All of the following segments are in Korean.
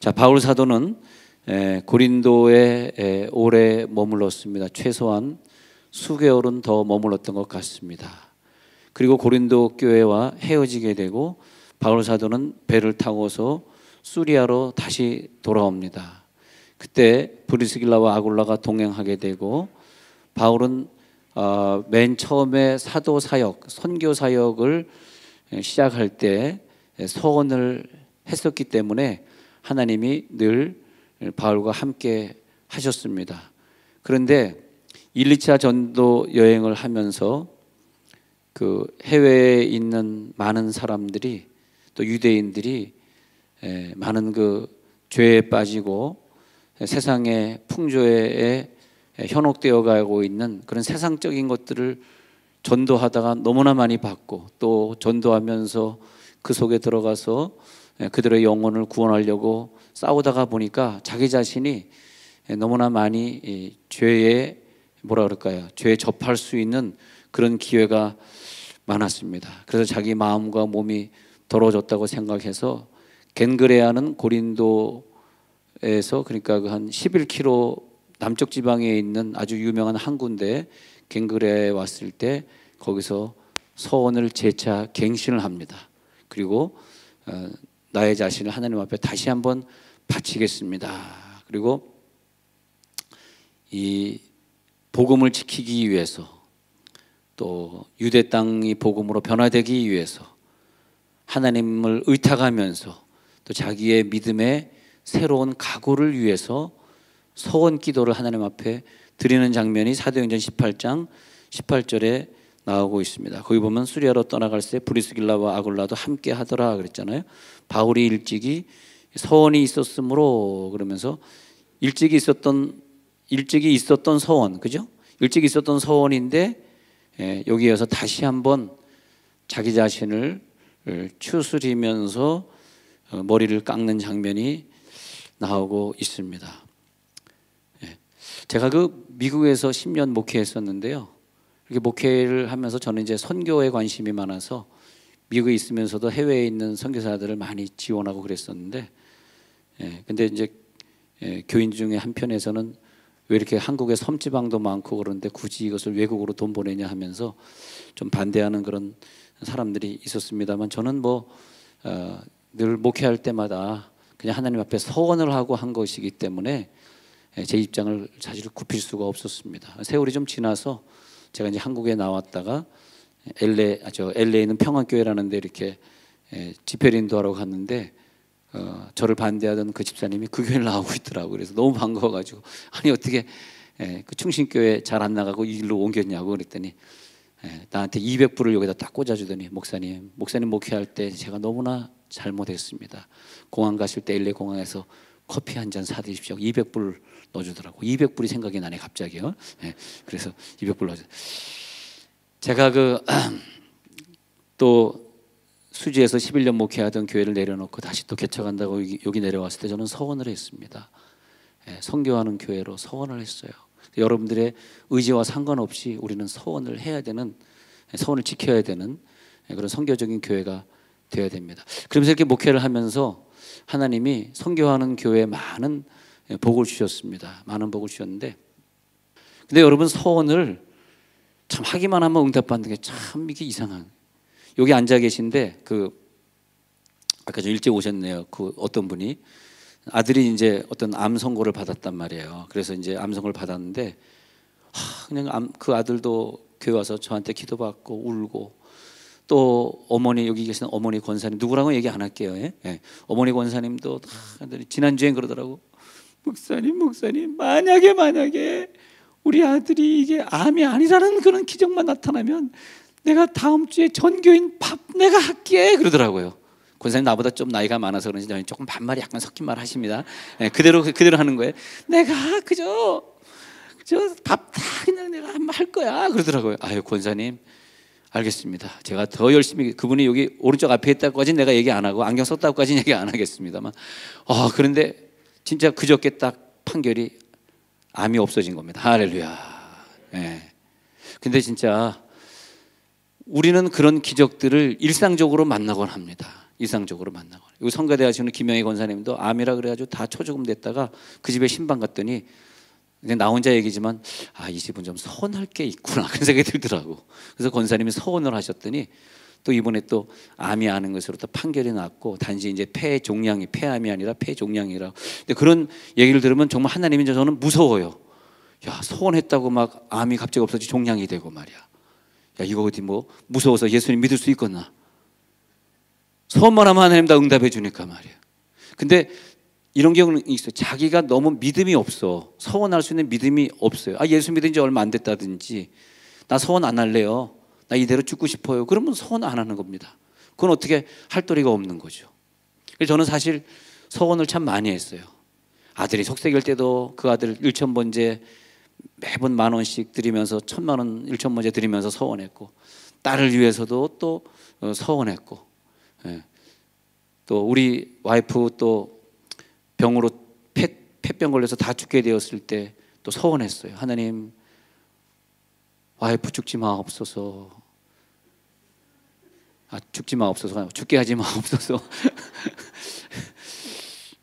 자, 바울 사도는 고린도에 오래 머물렀습니다. 최소한 수개월은 더 머물렀던 것 같습니다. 그리고 고린도 교회와 헤어지게 되고 바울 사도는 배를 타고서 수리아로 다시 돌아옵니다. 그때 브리스길라와 아굴라가 동행하게 되고 바울은 맨 처음에 사도 사역, 선교 사역을 시작할 때 서원을 했었기 때문에 하나님이 늘 바울과 함께 하셨습니다. 그런데 1, 2차 전도 여행을 하면서 그 해외에 있는 많은 사람들이 또 유대인들이 많은 그 죄에 빠지고 세상의 풍조에 현혹되어 가고 있는 그런 세상적인 것들을 전도하다가 너무나 많이 받고 또 전도하면서 그 속에 들어가서 그들의 영혼을 구원하려고 싸우다가 보니까 자기 자신이 너무나 많이 죄에 죄에 접할 수 있는 그런 기회가 많았습니다. 그래서 자기 마음과 몸이 더러워졌다고 생각해서 겐그레아는 고린도에서 그러니까 그 한 11km 남쪽 지방에 있는 아주 유명한 한 군데 겐그레아에 왔을 때 거기서 서원을 재차 갱신을 합니다. 그리고 나의 자신을 하나님 앞에 다시 한번 바치겠습니다. 그리고 이 복음을 지키기 위해서 또 유대 땅이 복음으로 변화되기 위해서 하나님을 의탁하면서 또 자기의 믿음의 새로운 각오를 위해서 서원 기도를 하나님 앞에 드리는 장면이 사도행전 18장 18절에 나오고 있습니다. 거기 보면 수리아로 떠나갈 때 브리스길라와 아굴라도 함께 하더라 그랬잖아요. 바울이 일찍이 서원이 있었으므로 그러면서 일찍이 있었던 서원, 그죠? 일찍이 있었던 서원인데 여기에서 다시 한번 자기 자신을 추스리면서 머리를 깎는 장면이 나오고 있습니다. 제가 그 미국에서 10년 목회했었는데요. 이렇게 목회를 하면서 저는 이제 선교에 관심이 많아서 미국에 있으면서도 해외에 있는 선교사들을 많이 지원하고 그랬었는데, 근데 이제 교인 중에 한편에서는 왜 이렇게 한국에 섬지방도 많고 그런데 굳이 이것을 외국으로 돈 보내냐 하면서 좀 반대하는 그런 사람들이 있었습니다만 저는 늘 목회할 때마다 그냥 하나님 앞에 서원을 하고 한 것이기 때문에 제 입장을 사실 굽힐 수가 없었습니다. 세월이 좀 지나서 제가 이제 한국에 나왔다가 LA는 평안교회라는 데 이렇게 집회를 인도하러 갔는데 저를 반대하던 그 집사님이 그 교회를 나오고 있더라고요. 그래서 너무 반가워가지고 아니 어떻게 그 충신교회 잘 안 나가고 이 길로 옮겼냐고 그랬더니 나한테 200불을 여기다 딱 꽂아주더니 목사님 목회할 때 제가 너무나 잘못했습니다. 공항 가실 때 LA 공항에서 커피 한 잔 사드십시오. 200불 넣어주더라고. 200불이 생각이 나네 갑자기요. 그래서 200불 넣어줘. 제가 또 수지에서 11년 목회하던 교회를 내려놓고 다시 또 개척한다고 여기 내려왔을 때 저는 서원을 했습니다. 선교하는 교회로 서원을 했어요. 여러분들의 의지와 상관없이 우리는 서원을 해야 되는, 서원을 지켜야 되는 그런 선교적인 교회가 되어야 됩니다. 그러면서 이렇게 목회를 하면서 하나님이 선교하는 교회에 많은 복을 주셨습니다. 많은 복을 주셨는데, 근데 여러분 서원을 참 하기만 하면 응답받는 게 참 이게 이상한. 여기 앉아 계신데 아까 좀 일찍 오셨네요. 그 어떤 분이 아들이 이제 어떤 암 선고를 받았단 말이에요. 그래서 이제 암 선고를 받았는데 그냥 그 아들도 교회 와서 저한테 기도받고 울고 또 어머니 여기 계신 어머니 권사님 누구라고 얘기 안 할게요. 어머니 권사님도 지난주엔 그러더라고. 목사님 만약에 우리 아들이 이게 암이 아니라는 그런 기적만 나타나면 내가 다음 주에 전교인 밥 내가 할게 그러더라고요. 권사님 나보다 좀 나이가 많아서 그런지 조금 반말이 약간 섞인 말 하십니다. 그대로 하는 거예요. 내가 그저 밥 다 그냥 내가 한번 할 거야 그러더라고요. 아유 권사님 알겠습니다. 제가 더 열심히 그분이 여기 오른쪽 앞에 있다고까지는 내가 얘기 안 하고 안경 썼다고까지는 얘기 안 하겠습니다만 그런데 진짜 그저께 딱 판결이 암이 없어진 겁니다. 할렐루야. 근데 진짜 우리는 그런 기적들을 일상적으로 만나곤 합니다. 이상적으로 만나고. 이 성가대 하시는 김영희 권사님도 암이라 그래가지고 다 초조금 됐다가 그 집에 신방 갔더니 그냥 나 혼자 얘기지만 이 집은 좀 서운할 게 있구나 그런 생각이 들더라고. 그래서 권사님이 서운을 하셨더니 또 이번에 또 암이 아는 것으로 또 판결이 났고 단지 이제 폐종양이 폐암이 아니라 폐종양이라. 근데 그런 얘기를 들으면 정말 하나님이 저는 무서워요. 야, 소원했다고 막 암이 갑자기 없어지 종양이 되고 말이야. 야, 이거 어디 뭐 무서워서 예수님 믿을 수 있겠나? 소원만 하면 하나님 다 응답해 주니까 말이야. 근데 이런 경우는 있어요. 자기가 너무 믿음이 없어. 서원할 수 있는 믿음이 없어요. 예수 믿은 지 얼마 안 됐다든지 나 서원 안 할래요. 나 이대로 죽고 싶어요. 그러면 서원 안 하는 겁니다. 그건 어떻게 할 도리가 없는 거죠. 그래서 저는 사실 서원을 참 많이 했어요. 아들이 속세길 때도 그 아들 1,000번째 매번 10,000원씩 드리면서 1,000,000원 1,000번째 드리면서 서원했고, 딸을 위해서도 또 서원했고, 또 우리 와이프 또 병으로 폐병 걸려서 다 죽게 되었을 때 또 서원했어요. 하나님, 와이프 죽지 마옵소서. 죽지 마옵소서. 죽게 하지 마옵소서.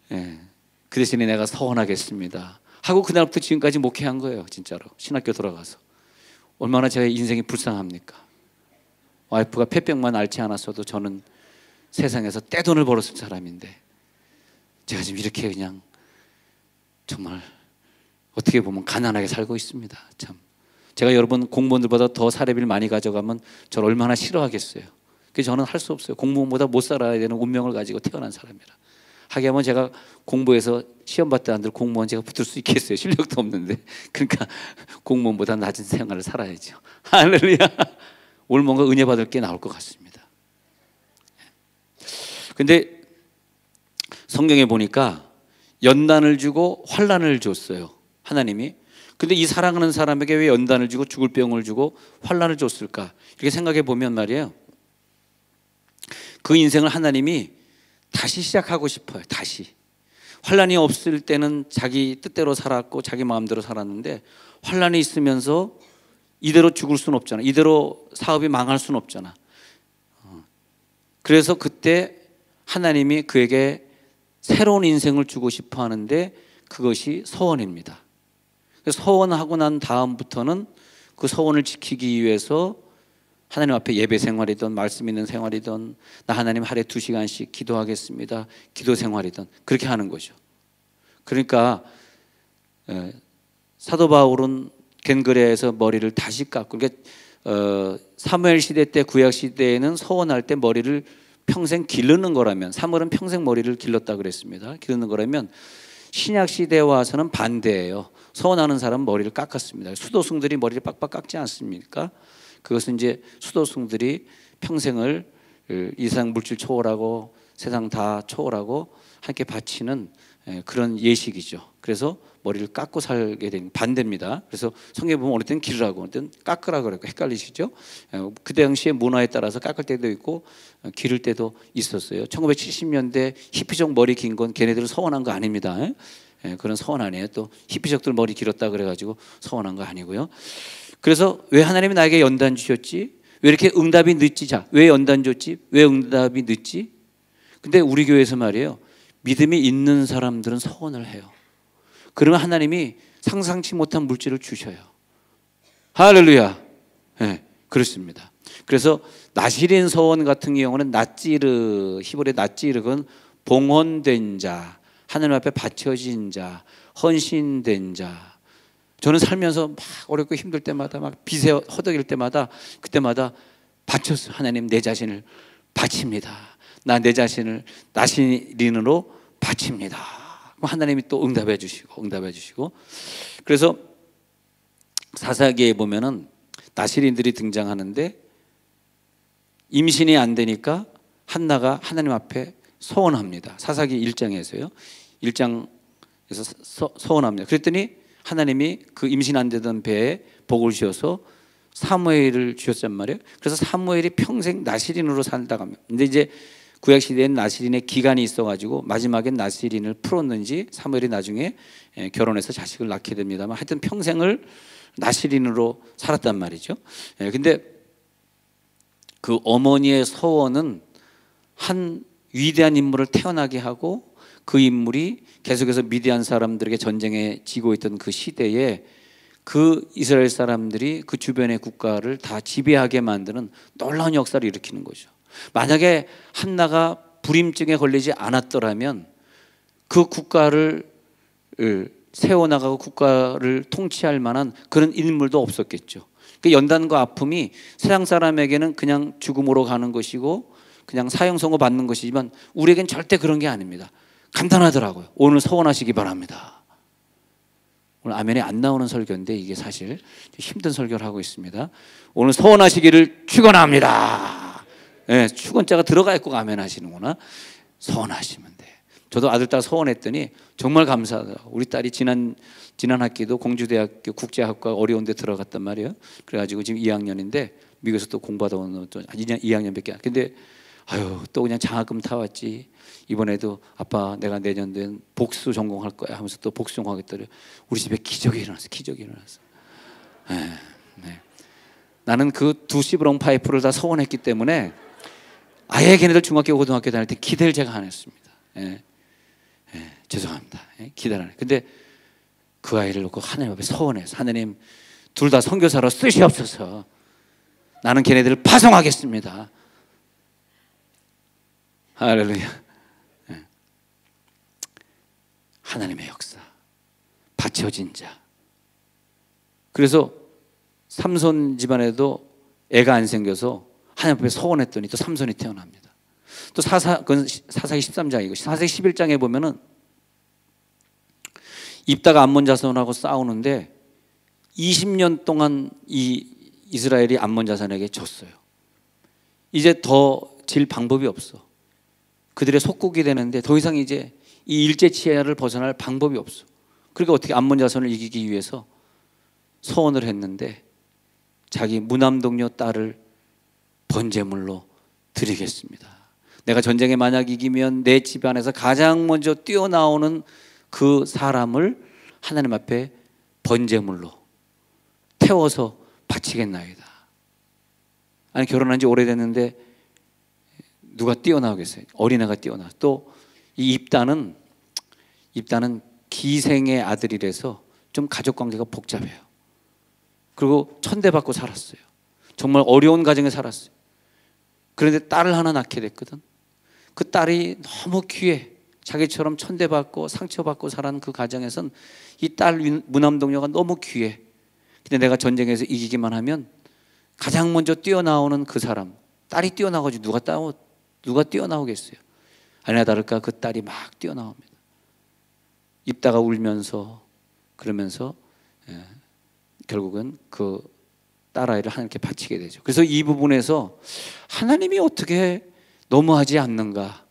그 대신에 내가 서원하겠습니다 하고 그날부터 지금까지 목회한 거예요. 진짜로 신학교 돌아가서. 얼마나 제 인생이 불쌍합니까? 와이프가 폐병만 앓지 않았어도 저는 세상에서 떼돈을 벌었을 사람인데 제가 지금 이렇게 그냥 정말 어떻게 보면 가난하게 살고 있습니다. 참, 제가 여러분 공무원들보다 더 사례비를 많이 가져가면 저를 얼마나 싫어하겠어요. 그래서 저는 할 수 없어요. 공무원보다 못 살아야 되는 운명을 가지고 태어난 사람이라. 하게 하면 제가 공부해서 시험 봤다 한들 공무원 제가 붙을 수 있겠어요. 실력도 없는데. 그러니까 공무원보다 낮은 생활을 살아야죠. 할렐루야. 오늘 뭔가 은혜 받을 게 나올 것 같습니다. 근데 성경에 보니까 연단을 주고 환난을 줬어요. 하나님이. 근데 이 사랑하는 사람에게 왜 연단을 주고 죽을 병을 주고 환난을 줬을까? 이렇게 생각해 보면 말이에요. 그 인생을 하나님이 다시 시작하고 싶어요. 다시. 환난이 없을 때는 자기 뜻대로 살았고 자기 마음대로 살았는데 환난이 있으면서 이대로 죽을 수는 없잖아. 이대로 사업이 망할 수는 없잖아. 그래서 그때 하나님이 그에게 새로운 인생을 주고 싶어 하는데 그것이 서원입니다. 서원하고 난 다음부터는 그 서원을 지키기 위해서 하나님 앞에 예배 생활이든 말씀 있는 생활이든 나 하나님 하루에 2시간씩 기도하겠습니다. 기도 생활이든 그렇게 하는 거죠. 그러니까 사도 바울은 겐그레에서 머리를 다시 깎고, 그러니까 사무엘 시대 때 구약 시대에는 서원할 때 머리를 평생 기르는 거라면, 사무엘은 평생 머리를 길렀다 그랬습니다. 기르는 거라면 신약 시대에 와서는 반대예요. 서원하는 사람은 머리를 깎았습니다. 수도승들이 머리를 빡빡 깎지 않습니까? 그것은 이제 수도승들이 평생을 이상 물질 초월하고 세상 다 초월하고 함께 바치는 그런 예식이죠. 그래서 머리를 깎고 살게 된 반대입니다. 그래서 성경에 보면 어느 때는 기르라고 어느 때는 깎으라고 그랬고 헷갈리시죠? 그 당시의 문화에 따라서 깎을 때도 있고 기를 때도 있었어요. 1970년대 히피족 머리 긴 건 걔네들은 서원한 거 아닙니다. 그런 서원 아니에요. 또 히피족들 머리 길었다 그래가지고 서원한 거 아니고요. 그래서 왜 하나님이 나에게 연단 주셨지? 왜 이렇게 응답이 늦지? 자, 왜 연단 줬지? 왜 응답이 늦지? 근데 우리 교회에서 말이에요. 믿음이 있는 사람들은 서원을 해요. 그러면 하나님이 상상치 못한 물질을 주셔요. 할렐루야. 그렇습니다. 그래서 나시린 서원 같은 경우는 낫지르, 히브리 낫지르는 봉헌된 자, 하나님 앞에 바쳐진 자, 헌신된 자. 저는 살면서 막 어렵고 힘들 때마다 막 빚에 허덕일 때마다 그때마다 바쳤어요. 하나님, 내 자신을 바칩니다. 나 내 자신을 나시린으로 바칩니다. 하나님이 또 응답해 주시고 그래서 사사기에 보면은 나시린들이 등장하는데 임신이 안 되니까 한나가 하나님 앞에 서원합니다. 사사기 1장에서요. 1장에서 서원합니다. 그랬더니 하나님이 그 임신 안 되던 배에 복을 주셔서 사무엘을 주셨단 말이에요. 그래서 사무엘이 평생 나시린으로 살다가 합니다. 근데 이제 구약 시대에는 나시린의 기간이 있어가지고 마지막엔 나시린을 풀었는지 사무엘이 나중에 결혼해서 자식을 낳게 됩니다만 하여튼 평생을 나시린으로 살았단 말이죠. 근데 그 어머니의 서원은 한 위대한 인물을 태어나게 하고 그 인물이 계속해서 미디안 사람들에게 전쟁에 지고 있던 그 시대에 그 이스라엘 사람들이 그 주변의 국가를 다 지배하게 만드는 놀라운 역사를 일으키는 거죠. 만약에 한나가 불임증에 걸리지 않았더라면 그 국가를 세워나가고 국가를 통치할 만한 그런 인물도 없었겠죠. 그 연단과 아픔이 세상 사람에게는 그냥 죽음으로 가는 것이고 그냥 사형 선고 받는 것이지만 우리에겐 절대 그런 게 아닙니다. 간단하더라고요. 오늘 서원하시기 바랍니다. 오늘 아멘이 안 나오는 설교인데 이게 사실 힘든 설교를 하고 있습니다. 오늘 서원하시기를 축원합니다. 네, 축원자가 들어가 있고 아멘 하시는구나. 서원하시면 돼. 저도 아들 딸 서원했더니 정말 감사하더라고요. 우리 딸이 지난 학기도 공주대학교 국제학과 어려운 데 들어갔단 말이에요. 그래가지고 지금 2학년인데 미국에서 또 공부하다 오는 또 2학년밖에 안. 근데 아유 또 그냥 장학금 타왔지. 이번에도 아빠 내가 내년도엔 복수 전공할 거야 하면서 또 복수 전공하겠더래. 우리 집에 기적이 일어났어. 기적이 일어났어. 네. 나는 그 두 시브롱 파이프를 다 서원했기 때문에 아예 걔네들 중학교 고등학교 다닐 때 기대를 제가 안 했습니다. 죄송합니다. 기대를 안 해. 근데 그 아이를 놓고 하나님 앞에 서원해서 하나님 둘 다 선교사로 쓰시옵소서. 나는 걔네들을 파송하겠습니다. 할렐루야. 하나님의 역사, 바쳐진 자. 그래서 삼손 집안에도 애가 안 생겨서 하나님 앞에 서원했더니 또 삼손이 태어납니다. 또 그건 사사기 13장이고 사사기 11장에 보면은 입다가 암몬 자손하고 싸우는데 20년 동안 이 이스라엘이 암몬 자손에게 졌어요. 이제 더 질 방법이 없어. 그들의 속국이 되는데 더 이상 이제 이 일제치하를 벗어날 방법이 없어. 그러니까 어떻게 암몬 자손을 이기기 위해서 서원을 했는데 자기 무남동녀 딸을 번제물로 드리겠습니다. 내가 전쟁에 만약 이기면 내 집안에서 가장 먼저 뛰어나오는 그 사람을 하나님 앞에 번제물로 태워서 바치겠나이다. 아니 결혼한 지 오래됐는데 누가 뛰어나오겠어요? 어린애가 뛰어나. 또 이 입다는 기생의 아들이라서 좀 가족 관계가 복잡해요. 그리고 천대받고 살았어요. 정말 어려운 가정에 살았어요. 그런데 딸을 하나 낳게 됐거든. 그 딸이 너무 귀해. 자기처럼 천대받고 상처받고 살아는 그 가정에선 이 딸 무남동녀가 너무 귀해. 근데 내가 전쟁에서 이기기만 하면 가장 먼저 뛰어나오는 그 사람, 딸이 뛰어나가지고 누가 뛰어나오겠어요? 아니나 다를까 그 딸이 막 뛰어나옵니다. 입다가 울면서 그러면서 결국은 그 딸아이를 하나님께 바치게 되죠. 그래서 이 부분에서 하나님이 어떻게 너무하지 않는가,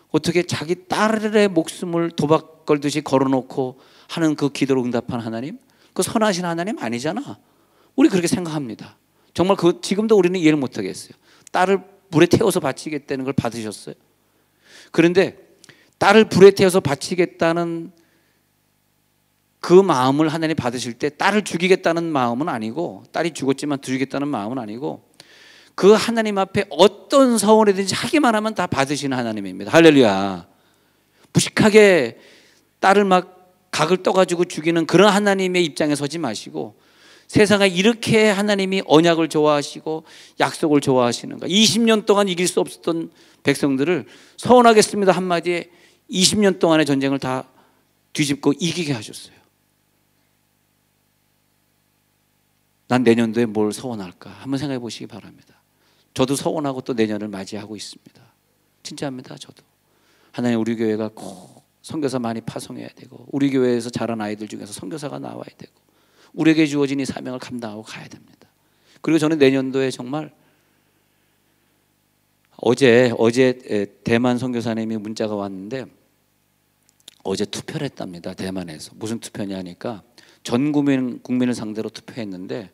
어떻게 자기 딸의 목숨을 도박 걸듯이 걸어놓고 하는 그 기도로 응답한 하나님, 그 선하신 하나님 아니잖아. 우리 그렇게 생각합니다. 정말 지금도 우리는 이해를 못하겠어요. 딸을 불에 태워서 바치겠다는 걸 받으셨어요. 그런데 딸을 불에 태워서 바치겠다는 그 마음을 하나님 받으실 때 딸을 죽이겠다는 마음은 아니고, 딸이 죽었지만 죽이겠다는 마음은 아니고, 그 하나님 앞에 어떤 서원이든지 하기만 하면 다 받으시는 하나님입니다. 할렐루야. 무식하게 딸을 막 각을 떠가지고 죽이는 그런 하나님의 입장에 서지 마시고, 세상에 이렇게 하나님이 언약을 좋아하시고 약속을 좋아하시는가. 20년 동안 이길 수 없었던 백성들을 서원하겠습니다 한마디에 20년 동안의 전쟁을 다 뒤집고 이기게 하셨어요. 난 내년도에 뭘 서원할까 한번 생각해 보시기 바랍니다. 저도 서원하고 또 내년을 맞이하고 있습니다. 진짜입니다. 저도 하나님 우리 교회가 꼭 선교사 많이 파송해야 되고, 우리 교회에서 자란 아이들 중에서 선교사가 나와야 되고, 우리에게 주어진 이 사명을 감당하고 가야 됩니다. 그리고 저는 내년도에 정말 어제 대만 선교사님이 문자가 왔는데 어제 투표를 했답니다. 대만에서. 무슨 투표냐니까 전 국민을 상대로 투표했는데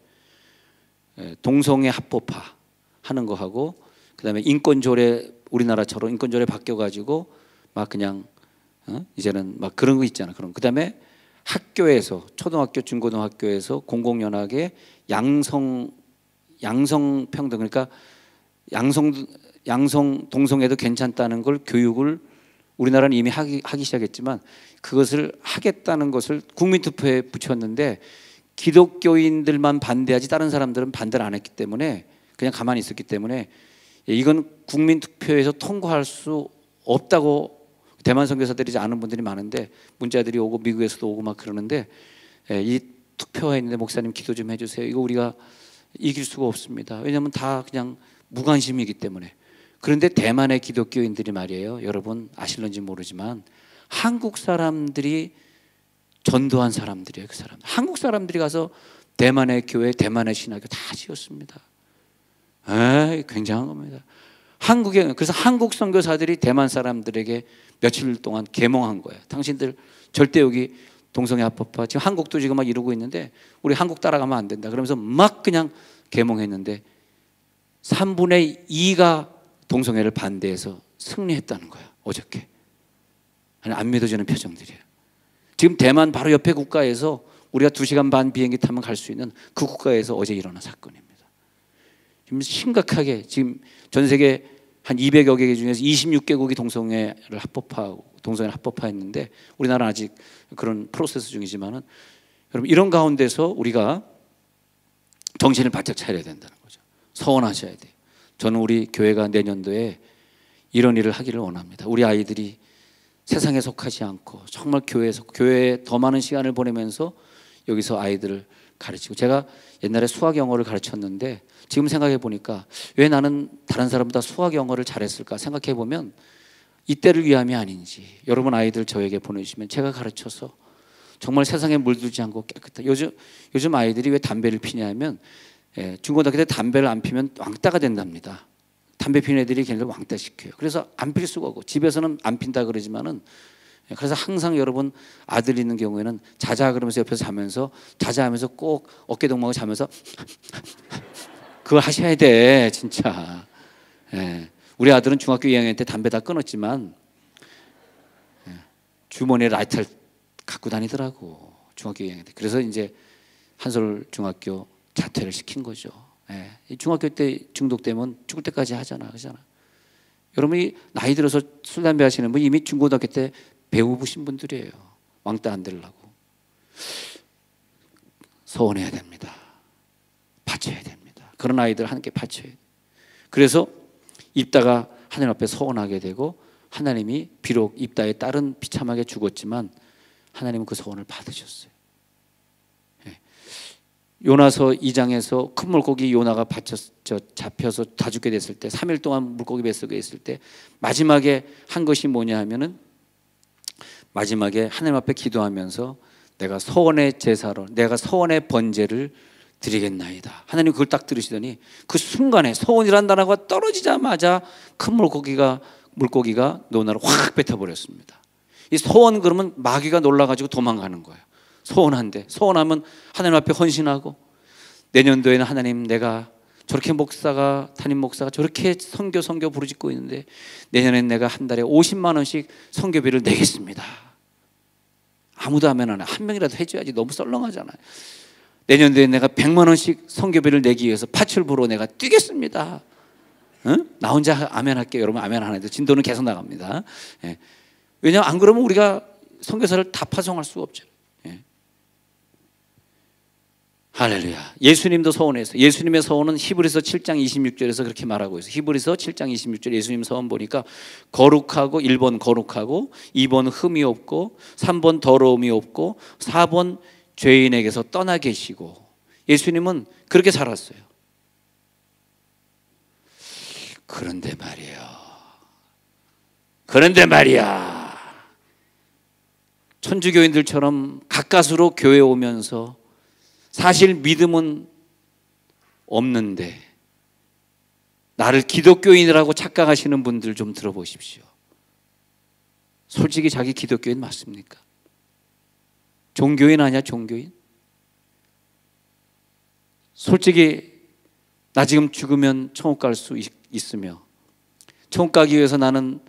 동성애 합법화 하는 거 하고, 그다음에 인권조례, 우리나라처럼 인권조례 바뀌어가지고 막 그냥 이제는 막 그런 거 있잖아. 그다음에 학교에서, 초등학교 중고등학교에서 공공연하게 양성 평등, 그러니까 양성 동성애도 괜찮다는 걸 교육을 우리나라는 이미 하기 시작했지만 그것을 하겠다는 것을 국민투표에 붙였는데 기독교인들만 반대하지 다른 사람들은 반대를 안 했기 때문에 그냥 가만히 있었기 때문에 이건 국민투표에서 통과할 수 없다고 대만 선교사들이 아는 분들이 많은데 문자들이 오고 미국에서도 오고 막 그러는데 이 투표했는데 목사님 기도 좀 해주세요. 이거 우리가 이길 수가 없습니다. 왜냐하면 다 그냥 무관심이기 때문에. 그런데 대만의 기독교인들이 말이에요. 여러분 아실런지 모르지만 한국 사람들이 전도한 사람들이에요. 그 사람. 한국 사람들이 가서 대만의 교회, 대만의 신학교 다 지었습니다. 굉장한 겁니다. 그래서 한국 선교사들이 대만 사람들에게 며칠 동안 계몽한 거예요. 당신들 절대 여기 동성애 합법화, 지금 한국도 지금 막 이러고 있는데 우리 한국 따라가면 안 된다. 그러면서 막 그냥 계몽했는데 3분의 2가 동성애를 반대해서 승리했다는 거예요. 어저께. 아니, 안 믿어지는 표정들이에요. 지금 대만 바로 옆에 국가에서 우리가 2시간 반 비행기 타면 갈 수 있는 그 국가에서 어제 일어난 사건입니다. 지금 심각하게 지금 전 세계 한 200여 개 중에서 26개국이 동성애를 합법화했는데 우리나라는 아직 그런 프로세스 중이지만은 여러분 이런 가운데서 우리가 정신을 바짝 차려야 된다는 거죠. 서원하셔야 돼요. 저는 우리 교회가 내년도에 이런 일을 하기를 원합니다. 우리 아이들이 세상에 속하지 않고 정말 교회에 더 많은 시간을 보내면서 여기서 아이들을 가르치고 제가 옛날에 수학 영어를 가르쳤는데 지금 생각해 보니까 왜 나는 다른 사람보다 수학 영어를 잘했을까 생각해 보면 이때를 위함이 아닌지 여러분 아이들 저에게 보내주시면 제가 가르쳐서 정말 세상에 물들지 않고 깨끗한 요즘 아이들이 왜 담배를 피냐면 중고등학교 때 담배를 안 피면 왕따가 된답니다. 담배 피는 애들이 걔네들 왕따 시켜요. 그래서 안 필 수가 없고 집에서는 안 핀다 그러지만은 그래서 항상 여러분 아들 있는 경우에는 자자 그러면서 옆에서 자면서 자자 하면서 꼭 어깨 동무하고 자면서 그걸 하셔야 돼 진짜. 우리 아들은 중학교 2학년 때 담배 다 끊었지만 주머니에 라이터를 갖고 다니더라고 중학교 2학년 때. 그래서 이제 한솔 중학교 자퇴를 시킨 거죠. 중학교 때 중독되면 죽을 때까지 하잖아, 그잖아. 여러분이 나이 들어서 술 담배 하시는 분 이미 중고등학교 때 배우신 분들이에요. 왕따 안 되려고. 서원해야 됩니다. 바쳐야 됩니다. 그런 아이들 함께 바쳐야 돼요. 그래서 입다가 하나님 앞에 서원하게 되고 하나님이 비록 입다의 딸은 비참하게 죽었지만 하나님은 그 서원을 받으셨어요. 요나서 2장에서 큰 물고기 요나가 잡혀서 다 죽게 됐을 때 3일 동안 물고기 뱃속에 있을 때 마지막에 한 것이 뭐냐 하면은 마지막에 하나님 앞에 기도하면서 내가 서원의 제사로 내가 서원의 번제를 드리겠나이다. 하나님 그걸 딱 들으시더니 그 순간에 서원이라는 단어가 떨어지자마자 큰 물고기가 노나를 확 뱉어버렸습니다. 이 서원 그러면 마귀가 놀라가지고 도망가는 거예요. 서원한데 서원하면 하나님 앞에 헌신하고 내년도에는 하나님 내가 저렇게 담임 목사가 저렇게 선교 부르짖고 있는데 내년엔 내가 한 달에 50만 원씩 선교비를 내겠습니다. 아무도 하면 안 해. 한 명이라도 해줘야지. 너무 썰렁하잖아요. 내년도에 내가 100만 원씩 선교비를 내기 위해서 파출부로 내가 뛰겠습니다. 응? 나 혼자 아멘 할게요. 여러분 아멘 안 해도 진도는 계속 나갑니다. 왜냐하면 안 그러면 우리가 선교사를 다 파송할 수가 없죠. 할렐루야. 예수님도 서원했어요. 예수님의 서원은 히브리서 7장 26절에서 그렇게 말하고 있어요. 히브리서 7장 26절 예수님 서원 보니까 거룩하고 1번 거룩하고 2번 흠이 없고 3번 더러움이 없고 4번 죄인에게서 떠나 계시고 예수님은 그렇게 살았어요. 그런데 말이야 천주교인들처럼 가까스로 교회 오면서 사실 믿음은 없는데 나를 기독교인이라고 착각하시는 분들 좀 들어보십시오. 솔직히 자기 기독교인 맞습니까? 종교인 아니야 종교인? 솔직히 나 지금 죽으면 천국 갈 수 있으며 천국 가기 위해서 나는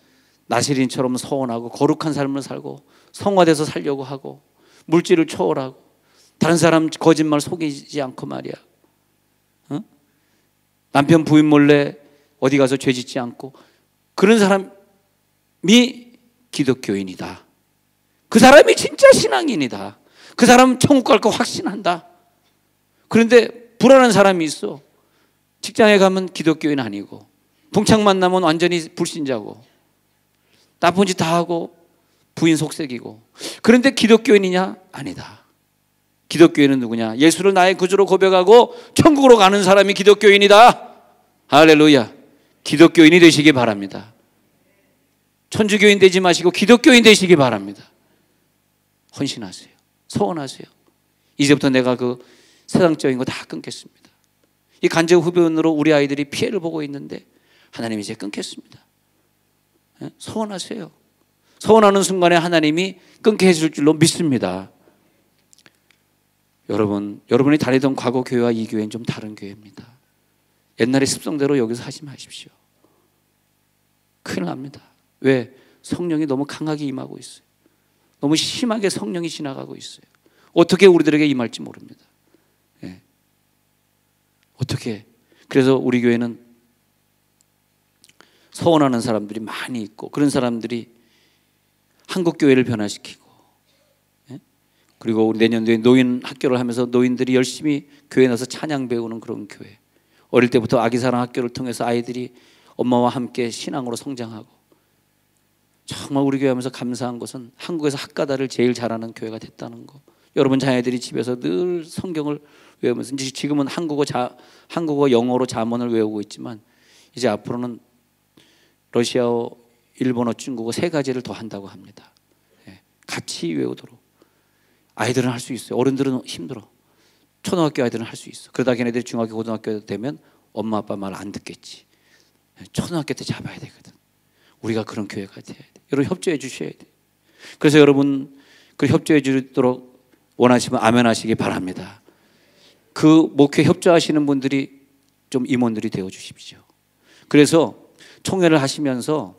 나시린처럼 서원하고 거룩한 삶을 살고 성화돼서 살려고 하고 물질을 초월하고 다른 사람 거짓말 속이지 않고 말이야. 남편 부인 몰래 어디 가서 죄 짓지 않고 그런 사람이 기독교인이다. 그 사람이 진짜 신앙인이다. 그 사람은 천국 갈 거 확신한다. 그런데 불안한 사람이 있어. 직장에 가면 기독교인 아니고, 동창 만나면 완전히 불신자고, 나쁜 짓 다 하고 부인 속색이고. 그런데 기독교인이냐? 아니다. 기독교인은 누구냐? 예수를 나의 구주로 고백하고 천국으로 가는 사람이 기독교인이다. 할렐루야. 기독교인이 되시기 바랍니다. 천주교인 되지 마시고 기독교인 되시기 바랍니다. 헌신하세요. 서원하세요. 이제부터 내가 그 세상적인 거 다 끊겠습니다. 이 간접 흡연으로 우리 아이들이 피해를 보고 있는데 하나님이 이제 끊겠습니다. 서원하세요. 서원하는 순간에 하나님이 끊게 해줄 줄로 믿습니다. 여러분이 다니던 과거 교회와 이 교회는 좀 다른 교회입니다. 옛날의 습성대로 여기서 하지 마십시오. 큰일 납니다. 왜? 성령이 너무 강하게 임하고 있어요. 너무 심하게 성령이 지나가고 있어요. 어떻게 우리들에게 임할지 모릅니다. 예. 어떻게? 그래서 우리 교회는 서원하는 사람들이 많이 있고, 그런 사람들이 한국 교회를 변화시키고, 예? 그리고 우리 내년도에 노인 학교를 하면서 노인들이 열심히 교회에 나서 찬양 배우는 그런 교회. 어릴 때부터 아기사랑 학교를 통해서 아이들이 엄마와 함께 신앙으로 성장하고. 정말 우리 교회 하면서 감사한 것은 한국에서 학가다를 제일 잘하는 교회가 됐다는 거. 여러분 자녀들이 집에서 늘 성경을 외우면서, 이제 지금은 한국어 영어로 자문을 외우고 있지만 이제 앞으로는 러시아어, 일본어, 중국어 3가지를 더 한다고 합니다. 같이 외우도록. 아이들은 할 수 있어요. 어른들은 힘들어. 초등학교 아이들은 할 수 있어. 그러다 걔네들이 중학교, 고등학교 되면 엄마 아빠 말 안 듣겠지. 초등학교 때 잡아야 되거든. 우리가 그런 교회가 돼야 돼. 여러분 협조해 주셔야 돼. 그래서 여러분 그 협조해 주도록 원하시면 아멘 하시기 바랍니다. 그 목회 협조하시는 분들이 좀 임원들이 되어 주십시오. 그래서 총회를 하시면서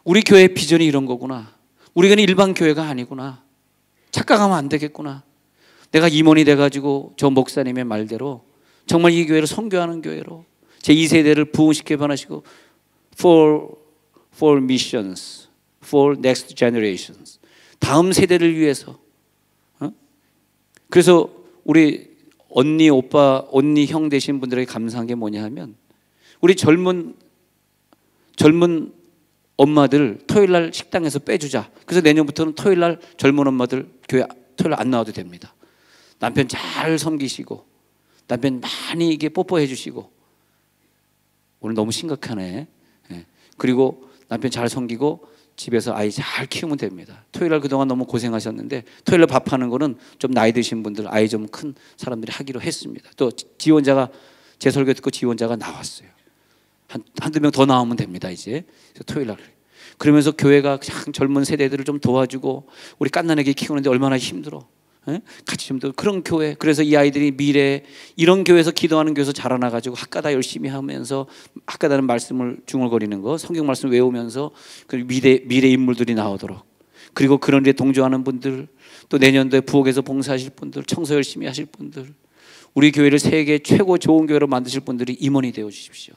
우리 교회의 비전이 이런 거구나. 우리가 일반 교회가 아니구나. 착각하면 안 되겠구나. 내가 임원이 돼가지고 저 목사님의 말대로 정말 이 교회를 선교하는 교회로 제 2세대를 부흥시켜 변화시고 for missions, for next generations. 다음 세대를 위해서. 그래서 우리 언니, 오빠, 언니, 형 되신 분들에게 감사한 게 뭐냐 하면 우리 젊은 엄마들 토요일 날 식당에서 빼주자. 그래서 내년부터는 토요일 날 젊은 엄마들 교회 토요일 날 안 나와도 됩니다. 남편 잘 섬기시고 남편 많이 이게 뽀뽀해 주시고. 오늘 너무 심각하네. 그리고 남편 잘 섬기고 집에서 아이 잘 키우면 됩니다. 토요일 날 그동안 너무 고생하셨는데 토요일 날 밥하는 거는 좀 나이 드신 분들, 아이 좀 큰 사람들이 하기로 했습니다. 또 지원자가, 제 설교 듣고 지원자가 나왔어요. 한두 명 더 나오면 됩니다. 이제 토요일 날. 그러면서 교회가 젊은 세대들을 좀 도와주고 우리 갓난아기 키우는데 얼마나 힘들어. 같이 좀 더 그런 교회. 그래서 이 아이들이 미래에 이런 교회에서 기도하는 교회에서 자라나가지고 학가다 열심히 하면서, 학가다는 말씀을 중얼거리는 거, 성경 말씀 외우면서 그 미래 인물들이 나오도록. 그리고 그런 데 동조하는 분들, 또 내년도에 부엌에서 봉사하실 분들, 청소 열심히 하실 분들, 우리 교회를 세계 최고 좋은 교회로 만드실 분들이 임원이 되어 주십시오.